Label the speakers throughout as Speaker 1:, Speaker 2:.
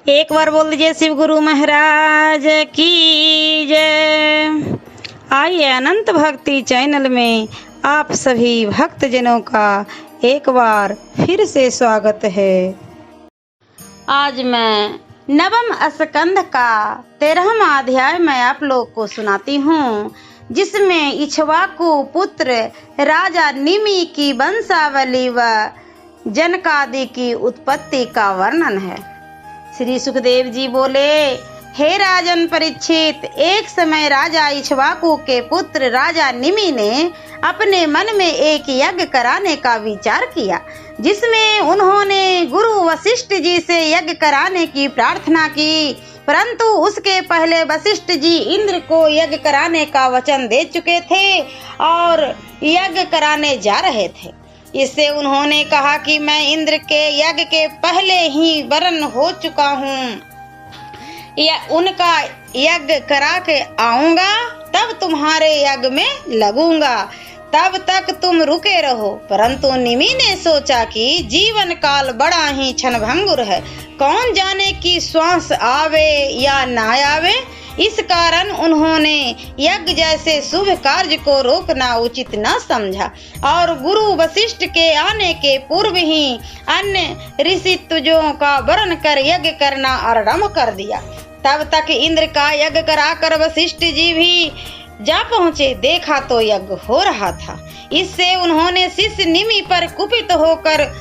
Speaker 1: एक बार बोल दीजिए शिव गुरु महाराज की जय। आइए अनंत भक्ति चैनल में आप सभी भक्तजनों का एक बार फिर से स्वागत है। आज मैं नवम स्कंद का 13वां अध्याय मैं आप लोग को सुनाती हूँ, जिसमें इक्ष्वाकु पुत्र राजा निमि की वंशावली व जनकादि की उत्पत्ति का वर्णन है। श्री सुखदेव जी बोले, हे राजन परीक्षित, एक समय राजा इक्ष्वाकु के पुत्र राजा निमि ने अपने मन में एक यज्ञ कराने का विचार किया, जिसमें उन्होंने गुरु वशिष्ठ जी से यज्ञ कराने की प्रार्थना की। परंतु उसके पहले वशिष्ठ जी इंद्र को यज्ञ कराने का वचन दे चुके थे और यज्ञ कराने जा रहे थे। इससे उन्होंने कहा कि मैं इंद्र के यज्ञ के पहले ही वरण हो चुका हूँ, उनका यज्ञ करा के आऊंगा, तब तुम्हारे यज्ञ में लगूंगा, तब तक तुम रुके रहो। परंतु निमि ने सोचा कि जीवन काल बड़ा ही क्षणभंगुर है, कौन जाने कि श्वास आवे या ना आवे। इस कारण उन्होंने यज्ञ जैसे शुभ कार्य को रोकना उचित न समझा और गुरु वशिष्ठ के आने के पूर्व ही अन्य ऋषित्वजों का वर्ण कर यज्ञ करना आरंभ कर दिया। तब तक इंद्र का यज्ञ कराकर वशिष्ठ जी भी जा पहुँचे। देखा तो यज्ञ हो रहा था। इससे उन्होंने शिष्य निमि पर कुपित होकर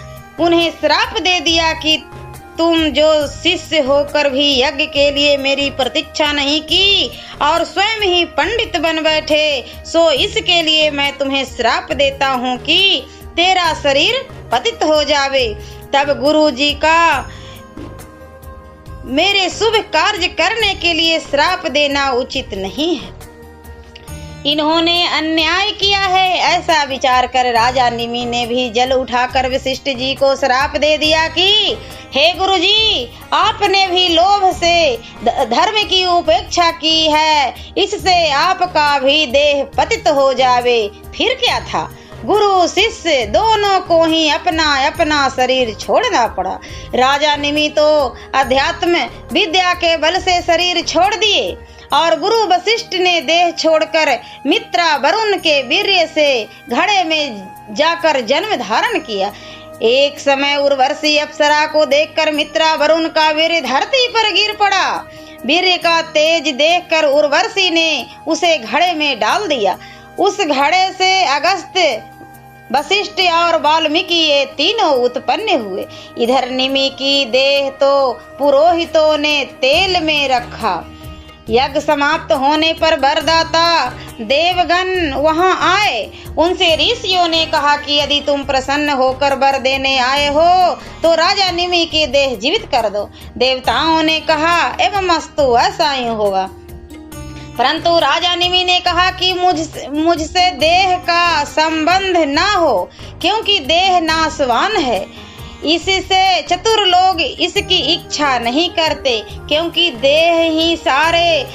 Speaker 1: उन्हें श्राप दे दिया कि तुम जो शिष्य होकर भी यज्ञ के लिए मेरी प्रतीक्षा नहीं की और स्वयं ही पंडित बन बैठे, सो इसके लिए मैं तुम्हें श्राप देता हूँ कि तेरा शरीर पतित हो जावे। तब गुरु जी का मेरे शुभ कार्य करने के लिए श्राप देना उचित नहीं है, इन्होंने अन्याय किया है। ऐसा विचार कर राजा निमि ने भी जल उठाकर वशिष्ठ जी को श्राप दे दिया कि हे गुरुजी, आपने भी लोभ से धर्म की उपेक्षा की है, इससे आपका भी देह पतित हो जावे। फिर क्या था, गुरु शिष्य दोनों को ही अपना अपना शरीर छोड़ना पड़ा। राजा निमि तो अध्यात्म विद्या के बल से शरीर छोड़ दिए और गुरु वशिष्ठ ने देह छोड़कर मित्रा वरुण के वीर्य से घड़े में जाकर जन्म धारण किया। एक समय उर्वशी अप्सरा को देखकर मित्रा वरुण का वीर्य धरती पर गिर पड़ा। वीर्य का तेज देखकर उर्वशी ने उसे घड़े में डाल दिया। उस घड़े से अगस्त, वशिष्ठ और वाल्मीकि ये तीनों उत्पन्न हुए। इधर निमि की देह तो पुरोहितों ने तेल में रखा। यज्ञ समाप्त होने पर वरदाता देवगण वहां आए। उनसे ऋषियों ने कहा कि यदि तुम प्रसन्न होकर वर देने आए हो तो राजा निमि की देह जीवित कर दो। देवताओं ने कहा एवं अस्तु, ऐसा ही होगा। परंतु राजा निमि ने कहा कि मुझसे देह का संबंध ना हो, क्योंकि देह नाशवान है। इससे चतुर लोग इसकी इच्छा नहीं करते, क्योंकि देह ही सारे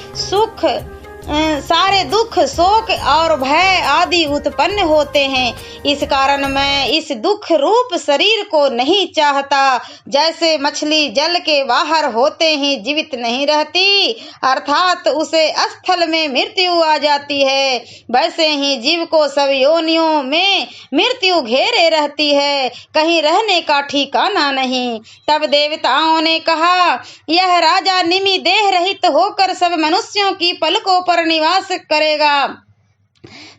Speaker 1: दुख, शोक और भय आदि उत्पन्न होते हैं। इस कारण मैं इस दुख रूप शरीर को नहीं चाहता। जैसे मछली जल के बाहर होते ही जीवित नहीं रहती, अर्थात उसे स्थल में मृत्यु आ जाती है, वैसे ही जीव को सब योनियों में मृत्यु घेरे रहती है, कहीं रहने का ठिकाना नहीं। तब देवताओं ने कहा, यह राजा निमि देह रहित होकर सब मनुष्यों की पलकों पर निवास करेगा।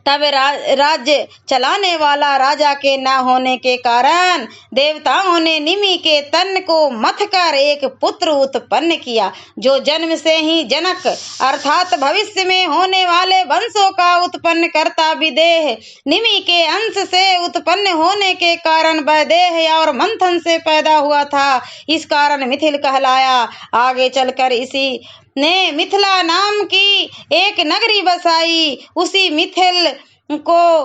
Speaker 1: तब राज्य चलाने वाला राजा के न होने के कारण देवताओं ने निमि के तन को मथकर एक पुत्र उत्पन्न किया, जो जन्म से ही जनक अर्थात भविष्य में होने वाले वंशों का उत्पन्न करता विदेह निमि के अंश से उत्पन्न होने के कारण वैदेह और मंथन से पैदा हुआ था। इस कारण मिथिल कहलाया। आगे चलकर इसी ने मिथिला नाम की एक नगरी बसाई। उसी मिथिल को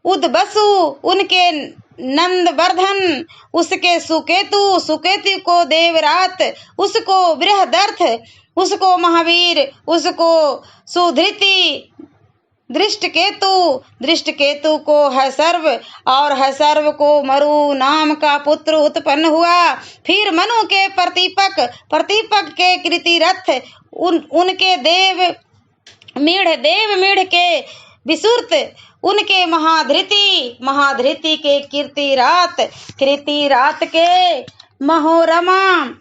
Speaker 1: उदबसु, उनके नंदवर्धन, उसके सुकेतु, सुकेतु को देवरात, उसको बृहदर्थ, उसको महावीर, उसको सुधृति, दृष्टकेतु को हर्षर्व और हर्षर्व को मरु नाम का पुत्र उत्पन्न हुआ। फिर मनु के प्रतिपक के कृतिरथ उनके देव मीढ़ के विसुरत उनके महाधृति के कीर्तिरात के महोरमा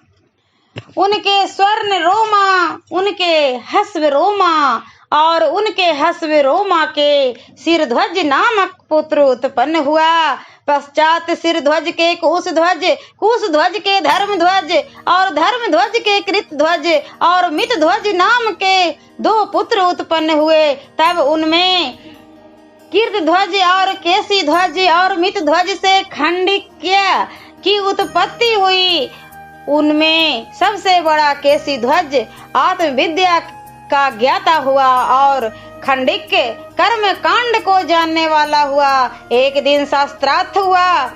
Speaker 1: उनके स्वर्ण रोमा उनके हस्व रोमा और उनके हस्व रोमा के सिरध्वज नामक पुत्र उत्पन्न हुआ। पश्चात सिरध्वज के कुशध्वज के धर्मध्वज और धर्मध्वज के कृतध्वज और मितध्वज नाम के 2 पुत्र उत्पन्न हुए। तब उनमें कीर्तध्वज और केसीध्वज और मितध्वज से खंडिक्य की उत्पत्ति हुई। उनमें सबसे बड़ा केसीध्वज आत्मविद्या का ज्ञाता हुआ और खंडिक्य कर्म कांड को जानने वाला हुआ। एक दिन शास्त्रार्थ हुआ,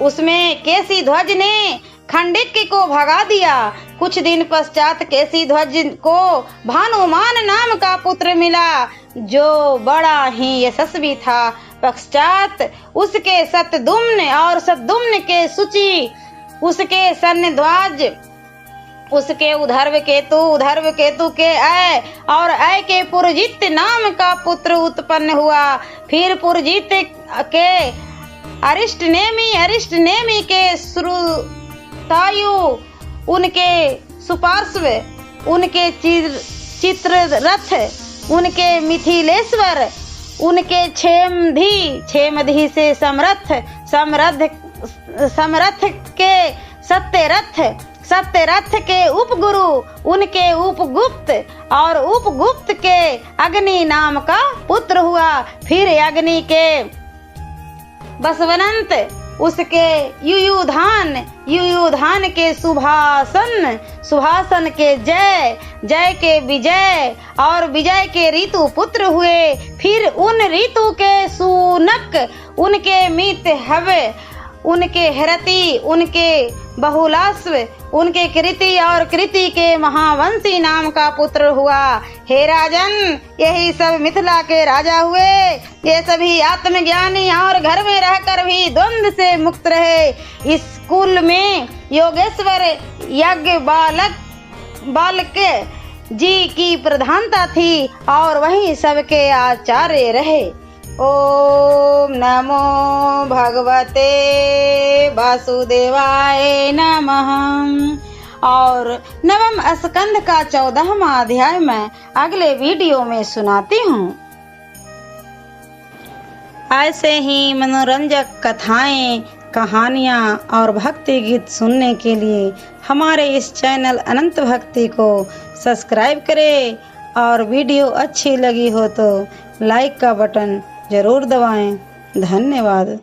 Speaker 1: उसमें केसीध्वज ने खंडिक्य को भगा दिया। कुछ दिन पश्चात केसीध्वज को भानुमान नाम का पुत्र मिला, जो बड़ा ही यशस्वी था। पश्चात उसके सतदुम्न और सतदुम्न के सुचि, उसके सन्निध्वज, उसके उधर्व केतु के अय और अय के पुरजित नाम का पुत्र उत्पन्न हुआ। फिर पुरजित के अरिष्टनेमी के श्रुतायु, उनके सुपार्श्व, उनके चित्ररथ, उनके मिथिलेश्वर, उनके क्षेमधि से समरथ के सत्यरथ के उपगुरु, उनके उपगुप्त और उपगुप्त के अग्नि नाम का पुत्र हुआ। फिर अग्नि के बसवनंत, उसके युयुधान के सुभासन के जय के विजय और विजय के ऋतु पुत्र हुए। फिर उन ऋतु के सूनक, उनके मित हवे, उनके हरति, उनके बहुलास्व, उनके कृति और कृति के महावंशी नाम का पुत्र हुआ। हे राजन, यही सब मिथिला के राजा हुए। ये सभी आत्मज्ञानी और घर में रहकर भी द्वंद्व से मुक्त रहे। इस कुल में योगेश्वर यज्ञ बालक जी की प्रधानता थी और वही सबके आचार्य रहे। ओम नमो भगवते वासुदेवाय नमः। और नवम स्कंध का 14वां अध्याय मैं अगले वीडियो में सुनाती हूँ। ऐसे ही मनोरंजक कथाएं, कहानियाँ और भक्ति गीत सुनने के लिए हमारे इस चैनल अनंत भक्ति को सब्सक्राइब करें और वीडियो अच्छी लगी हो तो लाइक का बटन जरूर दबाएं। धन्यवाद।